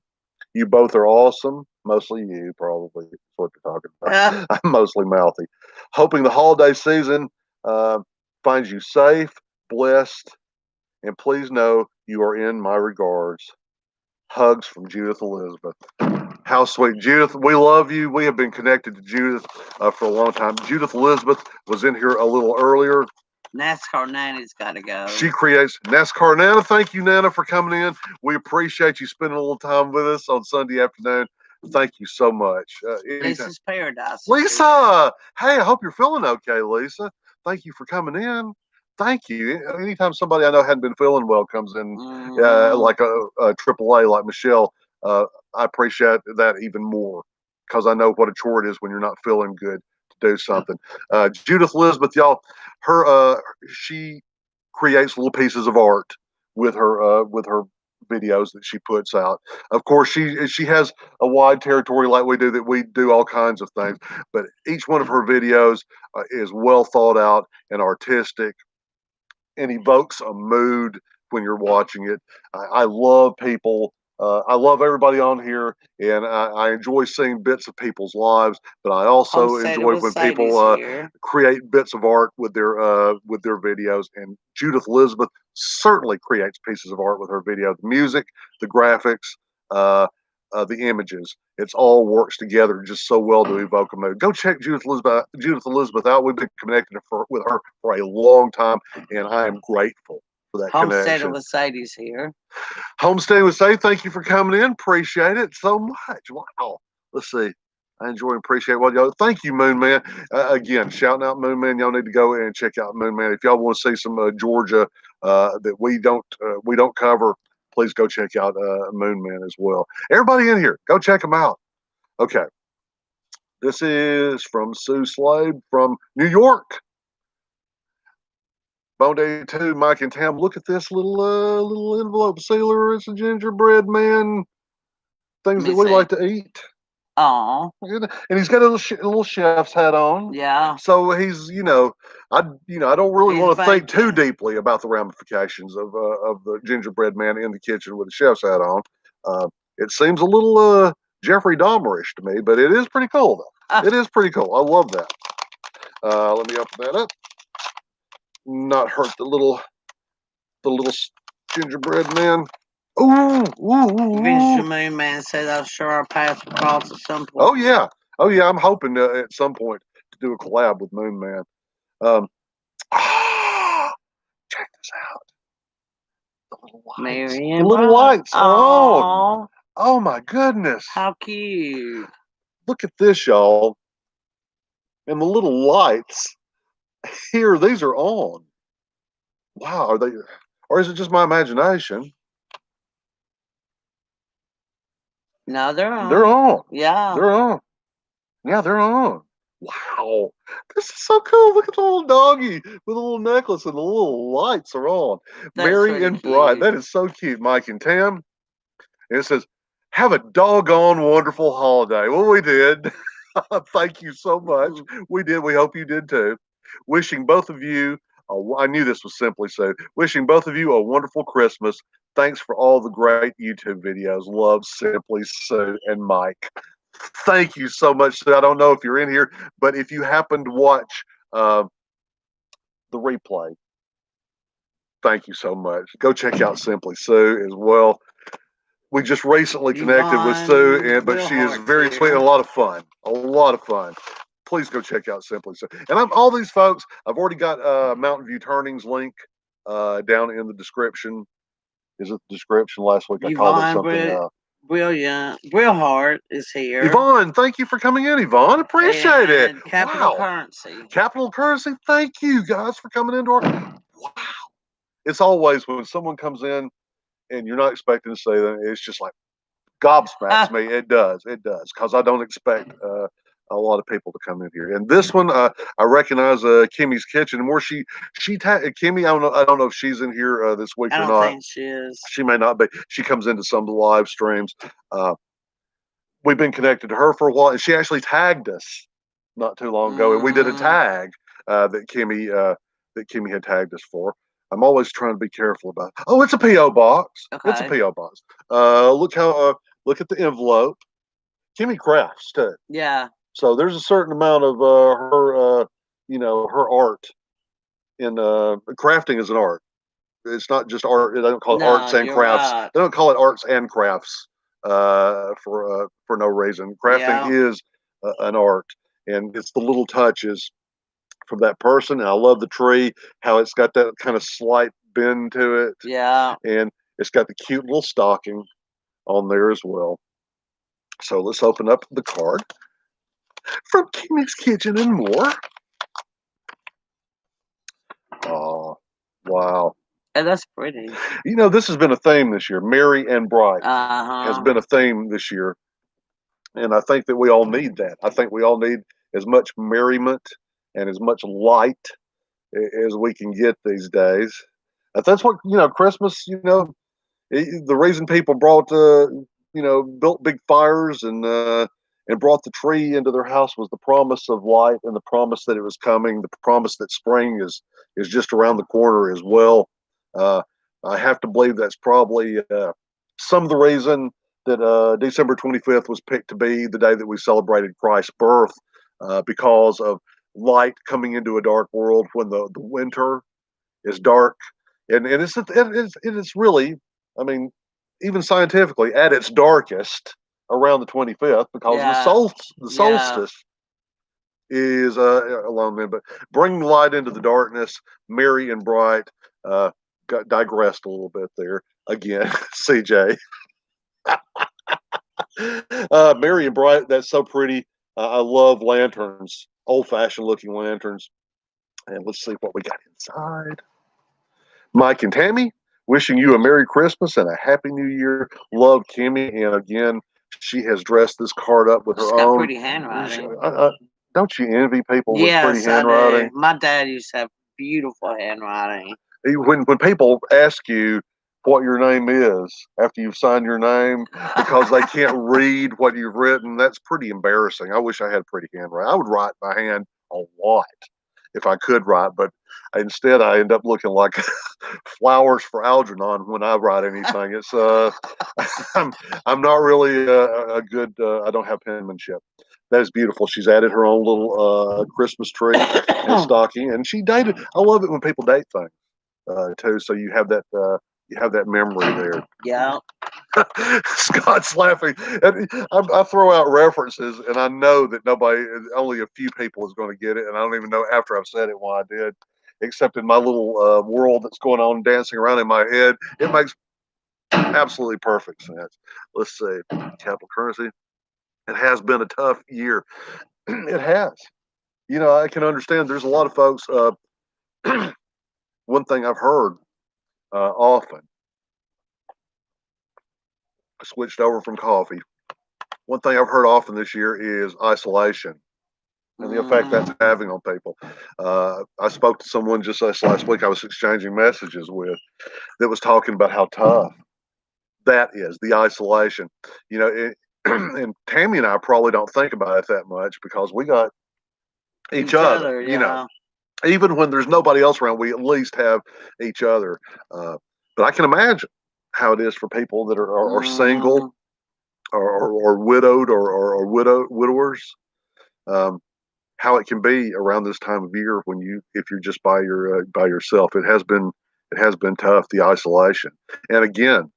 You both are awesome. Mostly you, probably. That's what they're talking about. I'm mostly mouthy. Hoping the holiday season finds you safe, blessed, and please know you are in my regards. Hugs from Judith Elizabeth. How sweet. Judith, we love you. We have been connected to Judith for a long time. Judith Elizabeth was in here a little earlier. NASCAR Nanny's got to go. She creates NASCAR. Nana, thank you, Nana, for coming in. We appreciate you spending a little time with us on Sunday afternoon. Thank you so much. Lisa's Paradise. Lisa, hey, I hope you're feeling okay, Lisa. Thank you for coming in. Thank you. Anytime somebody I know hadn't been feeling well comes in, like a AAA like Michelle, I appreciate that even more because I know what a chore it is when you're not feeling good to do something. Judith Elizabeth, y'all, she creates little pieces of art with her videos that she puts out. Of course, she has a wide territory like we do, that we do all kinds of things, but each one of her videos is well thought out and artistic and evokes a mood when you're watching it. I love people. I love everybody on here, and I enjoy seeing bits of people's lives. But I also enjoy when people create bits of art with their videos. And Judith Elizabeth certainly creates pieces of art with her video. The music, the graphics, the images. It's all works together just so well to evoke a mood. Go check Judith Elizabeth out. We've been connected with her for a long time, and I am grateful for that connection. Homestead with Sadie's here. Homestead with Sadie, thank you for coming in. Appreciate it so much. Wow. Let's see. I enjoy and appreciate what y'all. Thank you, Moon Man. Again, shouting out Moon Man. Y'all need to go and check out Moon Man. If y'all want to see some Georgia that we don't cover, please go check out Moon Man as well. Everybody in here, go check them out. Okay. This is from Sue Slade from New York. Bone Day 2, Mike and Tam, look at this little envelope sealer. It's a gingerbread man. Things that we like to eat. Oh. And he's got a little chef's hat on. Yeah. So he's, I don't really want to think too deeply about the ramifications of the gingerbread man in the kitchen with a chef's hat on. It seems a little Jeffrey Dahmerish to me, but it is pretty cool though. It is pretty cool. I love that. Let me open that up. Not hurt the little gingerbread man. Ooh. Moon Man said I'll sure our paths cross at some point. Oh yeah. I'm hoping at some point to do a collab with Moon Man. Check this out. The little lights. Oh my goodness. How cute. Look at this, y'all. And the little lights here, these are on. Wow, are they, or is it just my imagination? No, they're on. They're on. Yeah. They're on. Yeah, they're on. Wow. This is so cool. Look at the little doggy with a little necklace and the little lights are on. That's Merry really and bright. cute. That is so cute, Mike and Tam. And it says, have a doggone wonderful holiday. Well, we did. Thank you so much. We did. We hope you did too. Wishing both of you, I knew this was Simply Sue. Wishing both of you a wonderful Christmas. Thanks for all the great YouTube videos. Love, Simply Sue and Mike. Thank you so much, Sue. I don't know if you're in here, but if you happen to watch the replay, thank you so much. Go check out Simply Sue as well. We just recently connected with Sue, but she is very sweet and a lot of fun. A lot of fun. Please go check out Simply Sue. And all these folks, I've already got Mountain View Turnings link down in the description. Is it the description? Last week I called it something. Brilliant. Brillhart is here. Yvonne, thank you for coming in, Yvonne. Appreciate it. Capital Currency. Capital Currency. Thank you guys for coming into our. Wow. It's always when someone comes in and you're not expecting to say that, it's just like gobsmacks me. It does, because I don't expect a lot of people to come in here. And this one, I recognize Kimmy's Kitchen. And where Kimmy, I don't know if she's in here this week or not. I don't think she is. She may not be. She comes into some of the live streams. We've been connected to her for a while, and she actually tagged us not too long ago, and we did a tag that Kimmy had tagged us for. I'm always trying to be careful about. Oh, it's a PO box. Okay. It's a PO box. Look at the envelope. Kimmy crafts too. Yeah. So there's a certain amount of her art in crafting is an art. It's not just art. They don't call it arts and crafts. Right. They don't call it arts and crafts for no reason. Crafting Yeah. is an art, and it's the little touches from that person. And I love the tree, how it's got that kind of slight bend to it, Yeah. and it's got the cute little stocking on there as well. So let's open up the card from Kimmy's Kitchen and More. Oh, wow. And that's pretty. You know, this has been a theme this year. Merry and bright has Uh-huh. been a theme this year. And I think that we all need that. I think we all need as much merriment and as much light as we can get these days. That's what, Christmas, the reason people brought, built big fires and brought the tree into their house was the promise of light and the promise that it was coming, the promise that spring is just around the corner as well. Uh, I have to believe that's probably some of the reason that December 25th was picked to be the day that we celebrated Christ's birth, because of light coming into a dark world when the winter is dark. And it's really, I mean, even scientifically, at its darkest around the 25th, because Yeah. the Yeah. solstice is along then. But bringing light into the darkness, merry and bright. Got digressed a little bit there again, CJ. Merry and bright. That's so pretty. I love lanterns, old-fashioned looking lanterns. And let's see what we got inside. Mike and Tammy, wishing you a Merry Christmas and a Happy New Year. Love Kimmy, and again, she has dressed this card up with She's her got own. pretty handwriting. Don't you envy people with pretty Yes, I handwriting? do. My dad used to have beautiful handwriting. When people ask you what your name is after you've signed your name because they can't read what you've written, that's pretty embarrassing. I wish I had pretty handwriting. I would write by hand a lot if I could write, but instead I end up looking like flowers for Algernon when I write anything. It's I'm, I'm not really a good. I don't have penmanship. That is beautiful. She's added her own little Christmas tree and stocking, and she dated. I love it when people date things too. So you have that memory there. Yeah. Scott's laughing. And I throw out references, and I know that only a few people is going to get it, and I don't even know after I've said it why I did. Except in my little world that's going on, dancing around in my head, it makes absolutely perfect sense. Let's see, capital currency. It has been a tough year. It has. I can understand. There's a lot of folks. One thing I've heard often. I switched over from coffee. One thing I've heard often this year is isolation and the effect that's having on people. I spoke to someone just this last week I was exchanging messages with that was talking about how tough that is, the isolation. And Tammy and I probably don't think about it that much because we got each other. Yeah. Even when there's nobody else around, we at least have each other. But I can imagine how it is for people that are single or widowed or widowers. How it can be around this time of year if you're just by yourself. It has been tough, the isolation. And again,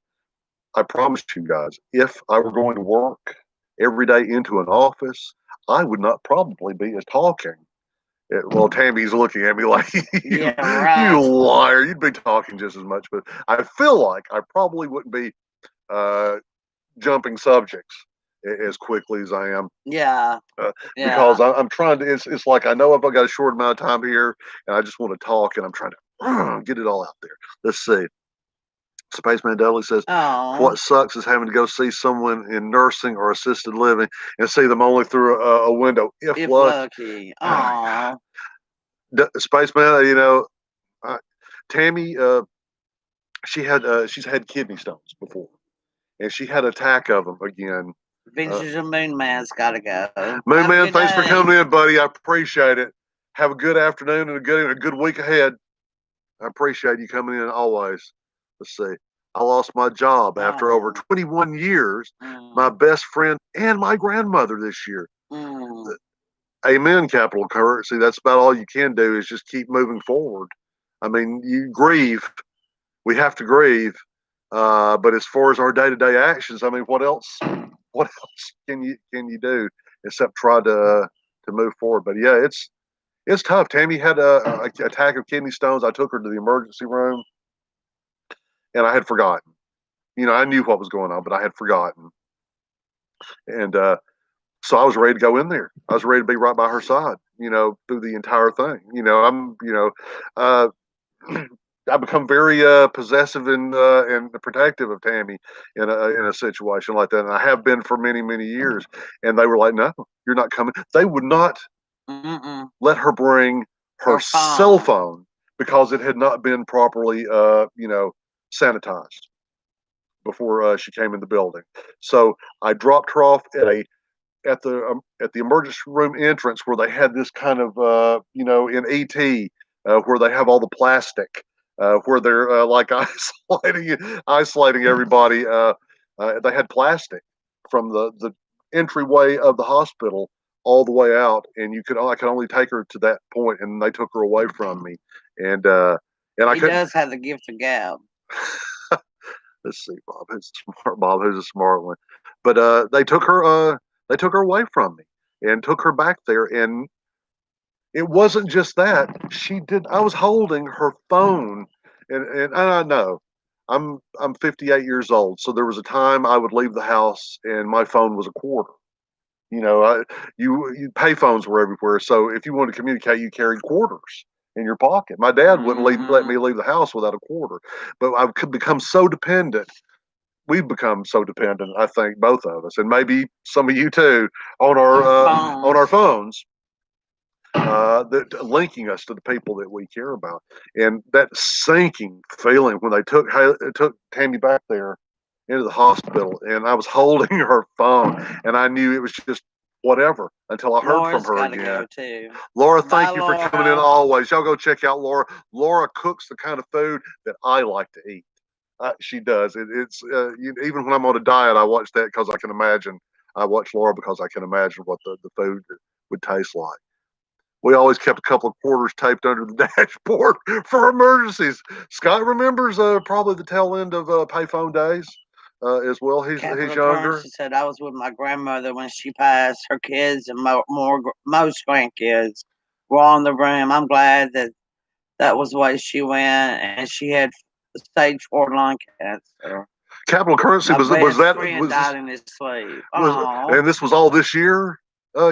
I promise you guys, if I were going to work every day into an office, I would not probably be as talking. Well, Tammy's looking at me like, Yeah, right. you liar. You'd be talking just as much, but I feel like I probably wouldn't be jumping subjects as quickly as I am. Yeah. Because I'm trying to. It's like I know I've got a short amount of time here, and I just want to talk, and I'm trying to get it all out there. Let's see. Spaceman Dudley says, "What sucks is having to go see someone in nursing or assisted living and see them only through a window, if lucky." Spaceman, Tammy, she's had kidney stones before, and she had an attack of them again. Vintage and Moon Man's got to go. Moon Man, thanks for coming in, buddy. I appreciate it. Have a good afternoon and a good week ahead. I appreciate you coming in always. Let's see. I lost my job after over 21 years. My best friend and my grandmother this year. Amen, capital currency. That's about all you can do is just keep moving forward. I mean, you grieve. We have to grieve, But as far as our day-to-day actions, I mean, what else? What else can you do except try to move forward? But yeah, it's tough. Tammy had a attack of kidney stones. I took her to the emergency room, and I had forgotten. I knew what was going on, but I had forgotten. And so I was ready to go in there. I was ready to be right by her side, through the entire thing. Uh, I become very possessive and protective of Tammy in a situation like that, and I have been for many, many years. And they were like, "No, you're not coming." They would not let her bring her cell phone because it had not been properly, sanitized before she came in the building. So I dropped her off at the emergency room entrance where they had this kind of in ET where they have all the plastic where they're like isolating everybody. They had plastic from the entryway of the hospital all the way out, and I could only take her to that point, and they took her away from me, and I He couldn't. does have the gift of gab. Let's see, Bob. Who's smart? Bob, who's a smart one? But they took her. They took her away from me and took her back there. And it wasn't just that. She did. I was holding her phone, and I know I'm 58 years old. So there was a time I would leave the house and my phone was a quarter. You pay phones were everywhere. So if you wanted to communicate, you carried quarters in your pocket. My dad wouldn't let me leave the house without a quarter, but I could become so dependent. We've become so dependent, I think, both of us, and maybe some of you too, on our phones, that linking us to the people that we care about, and that sinking feeling when they took Tammy back there into the hospital, and I was holding her phone, and I knew it was just whatever until I heard from her again. Go too. Laura, thank you for coming in always. Y'all go check out Laura. Laura cooks the kind of food that I like to eat. She does. Even when I'm on a diet, I watch that because I can imagine. I watch Laura because I can imagine what the food would taste like. We always kept a couple of quarters taped under the dashboard for emergencies. Scott remembers probably the tail end of payphone days as well. He's younger. She said I was with my grandmother when she passed. Her kids and most grandkids were on the room. I'm glad that was the way she went, and she had stage 4 lung cancer. Capital Currency was that died in his sleep. And this was all this year.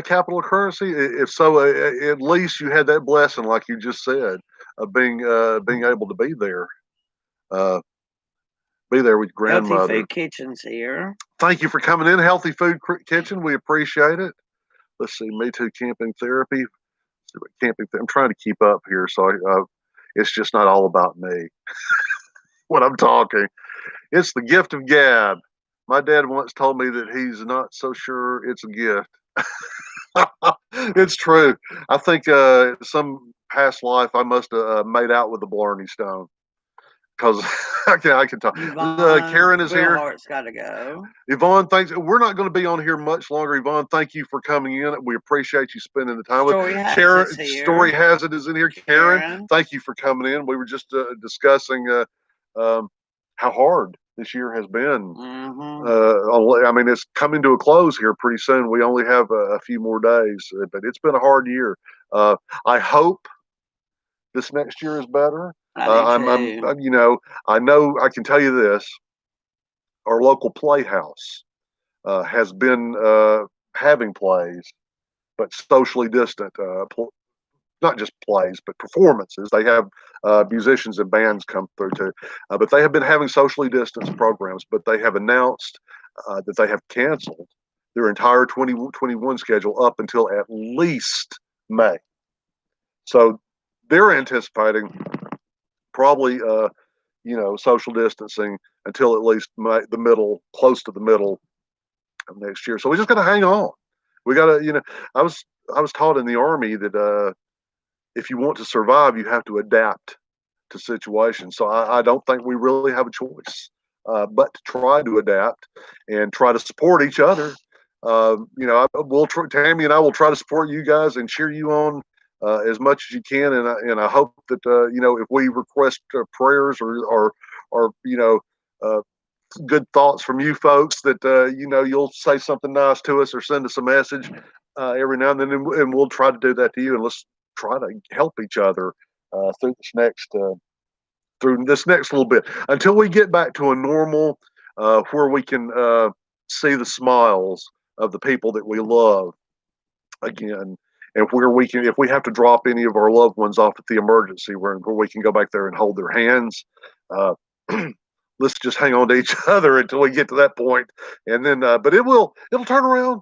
Capital Currency. If so, at least you had that blessing, like you just said, of being able to be there. Be there with your grandmother. Healthy Food Kitchen's here. Thank you for coming in, Healthy Food Kitchen. We appreciate it. Let's see, Me Too Camping Therapy. I'm trying to keep up here, so it's just not all about me when I'm talking. It's the gift of gab. My dad once told me that he's not so sure it's a gift. It's true. I think some past life I must have made out with the Blarney Stone. Because I can talk. Karen is here. Heart's got to go. Yvonne, thanks. We're not going to be on here much longer. Yvonne, thank you for coming in. We appreciate you spending the time with us. Karen, Story Has It is in here. Karen, thank you for coming in. We were just discussing how hard this year has been. I mean, it's coming to a close here pretty soon. We only have a few more days, but it's been a hard year. I hope this next year is better. I know I can tell you this. Our local playhouse has been having plays, but socially distant. Not just plays, but performances. They have musicians and bands come through too. But they have been having socially distanced programs, but they have announced that they have canceled their entire 2021 schedule up until at least May. So they're anticipating probably, social distancing until at least close to the middle of next year. So we just got to hang on. We got to, I was taught in the Army that if you want to survive, you have to adapt to situations. So I don't think we really have a choice but to try to adapt and try to support each other. Tammy and I will try to support you guys and cheer you on as much as you can. And I hope that if we request prayers or good thoughts from you folks that you'll say something nice to us or send us a message every now and then, and we'll try to do that to you, and let's try to help each other through this next little bit until we get back to a normal where we can see the smiles of the people that we love again, and where we can, if we have to drop any of our loved ones off at the emergency where we can go back there and hold their hands. uh, let's just hang on to each other until we get to that point, and then but it'll turn around.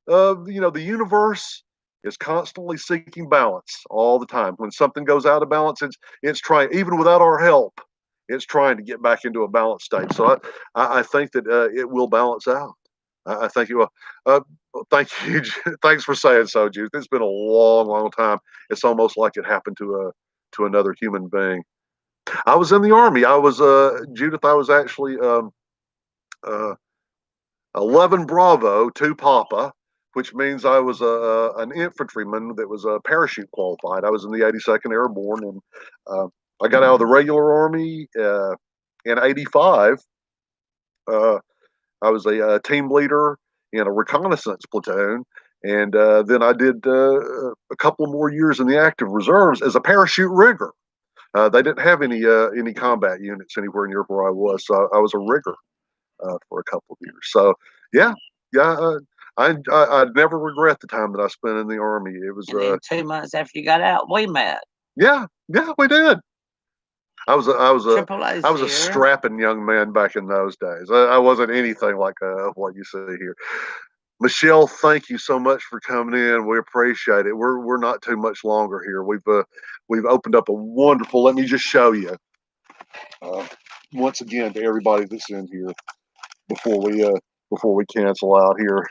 The universe is constantly seeking balance all the time. When something goes out of balance, it's trying, even without our help, it's trying to get back into a balanced state. So I think that it will balance out. I think it will. Thank you. Thanks for saying so, Judith. It's been a long, long time. It's almost like it happened to another human being. I was in the army. I was Judith. I was actually uh, 11 Bravo, 2 Papa, which means I was an infantryman that was parachute qualified. I was in the 82nd Airborne, and I got out of the regular Army in '85. I was a team leader in a reconnaissance platoon, and then I did a couple of more years in the active reserves as a parachute rigger. They didn't have any combat units anywhere near where I was, so I was a rigger for a couple of years. So yeah, yeah, I never regret the time that I spent in the army. It was And then 2 months after you got out, we met. yeah, we did. I was a Here. strapping young man back in those days. I wasn't anything like what you see here. Michelle, thank you so much for coming in. We appreciate it. We're not too much longer here. We've opened up a wonderful. Let me just show you once again to everybody that's in here before we cancel out here.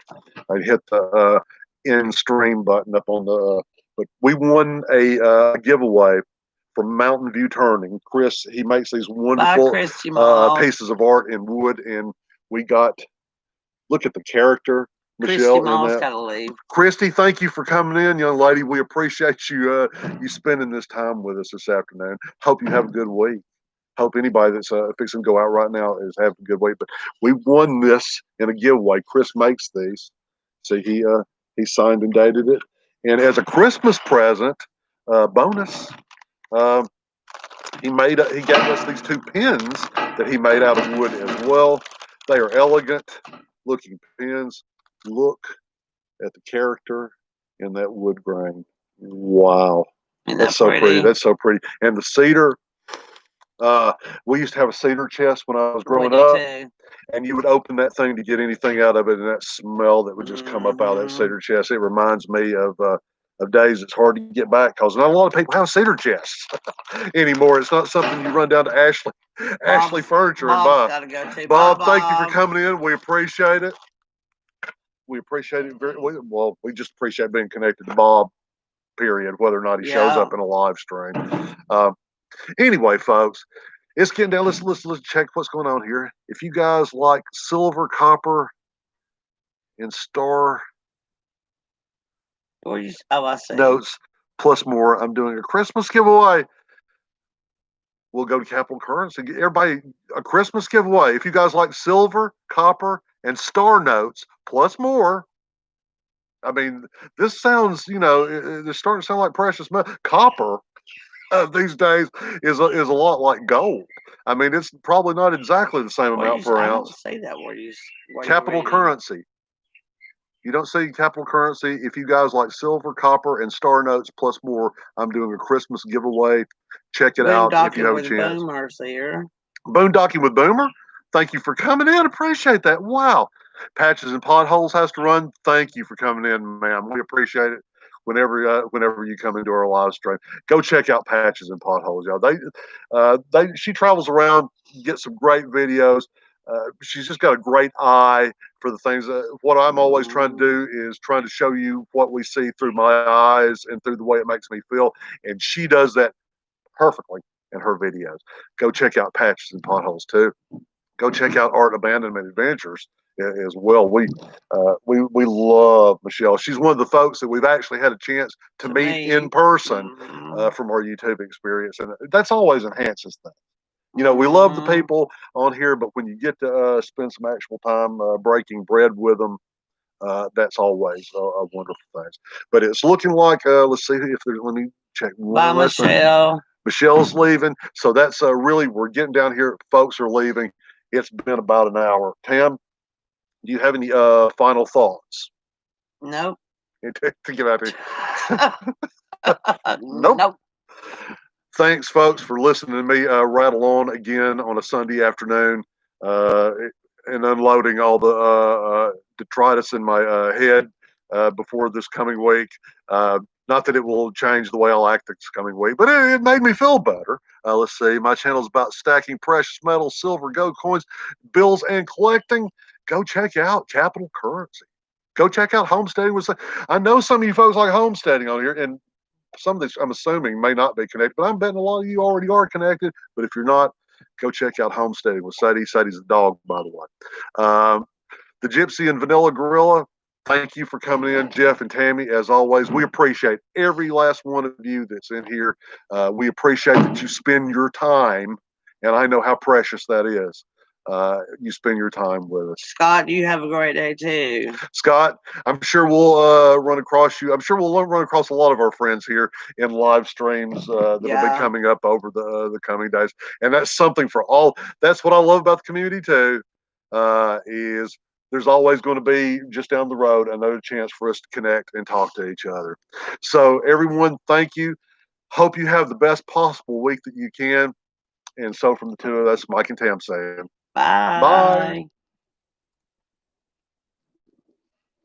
I hit the end stream button up on the. But we won a giveaway from Mountain View Turning. Chris, he makes these wonderful pieces of art in wood, and we got. Look at the character. Michelle, Christy gotta leave. Christy, thank you for coming in, young lady. We appreciate you spending this time with us this afternoon. Hope you have a good week. Hope anybody that's fixing to go out right now is having a good week. But we won this in a giveaway. Chris makes these. See, he signed and dated it. And as a Christmas present, bonus, he gave us these 2 pins that he made out of wood as well. They are elegant looking pins. Look at the character in that wood grain. Wow. That's so pretty. That's so pretty. And the cedar, we used to have a cedar chest when I was growing up, and you would open that thing to get anything out of it, and that smell that would just come up out of that cedar chest. It reminds me of days it's hard to get back because not a lot of people have cedar chests anymore. It's not something you run down to Ashley Furniture and buy. Bob, thank you for coming in. We appreciate it. We appreciate it very well. We just appreciate being connected to Bob, period, whether or not he shows up in a live stream. Anyway, folks, it's getting down. Let's check what's going on here. If you guys like silver, copper, and star notes plus more, I'm doing a Christmas giveaway. We'll go to Capital Currency. Get everybody a Christmas giveaway. If you guys like silver, copper, and star notes plus more, I mean, this sounds, it's starting to sound like precious metal. Copper these days is a lot like gold. I mean, it's probably not exactly the same amount per ounce. I don't say that word. Capital Currency. You don't see Capital Currency. If you guys like silver, copper, and star notes plus more, I'm doing a Christmas giveaway. Check it out if you have a chance. Boomer's here. Boondocking with Boomer. Thank you for coming in. Appreciate that. Wow. Patches and Potholes has to run. Thank you for coming in, ma'am. We appreciate it. Whenever you come into our live stream, go check out Patches and Potholes, y'all. She travels around, gets some great videos. She's just got a great eye for the things. What I'm always trying to do is trying to show you what we see through my eyes and through the way it makes me feel, and she does that perfectly in her videos. Go check out Patches and Potholes too. Go check out Art Abandonment Adventures as well. We love Michelle. She's one of the folks that we've actually had a chance to meet in person from our YouTube experience, and that's always enhances things. You know, we love the Mhm. people on here, but when you get to spend some actual time breaking bread with them, that's always a wonderful thing. But it's looking like, let's see if there's, let me check Bye, one last thing. Michelle. Michelle's leaving. So that's really, we're getting down here. Folks are leaving. It's been about an hour. Tam, do you have any final thoughts Nope. to get out here? Nope. Nope. Thanks, folks, for listening to me rattle on again on a Sunday afternoon uh, and unloading all the detritus in my head before this coming week. Not that it will change the way I'll act this coming week, but it made me feel better. Let's see. My channel is about stacking precious metals, silver, gold coins, bills, and collecting. Go check out Capital Currency. Go check out homesteading. I know some of you folks like homesteading on here, and some of this I'm assuming may not be connected, but I'm betting a lot of you already are connected. But if you're not, go check out Homesteading with Sadie. Sadie's a dog, by the way. The Gypsy and Vanilla Gorilla, thank you for coming in, Jeff and Tammy. As always, we appreciate every last one of you that's in here. We appreciate that you spend your time, and I know how precious that is. You spend your time with us. Scott, you have a great day too. Scott, I'm sure we'll run across you. I'm sure we'll run across a lot of our friends here in live streams that'll be coming up over the coming days. And that's something for all. That's what I love about the community too. Is there's always going to be just down the road another chance for us to connect and talk to each other. So everyone, thank you. Hope you have the best possible week that you can. And so from the two of us, Mike and Tam saying, Bye. bye.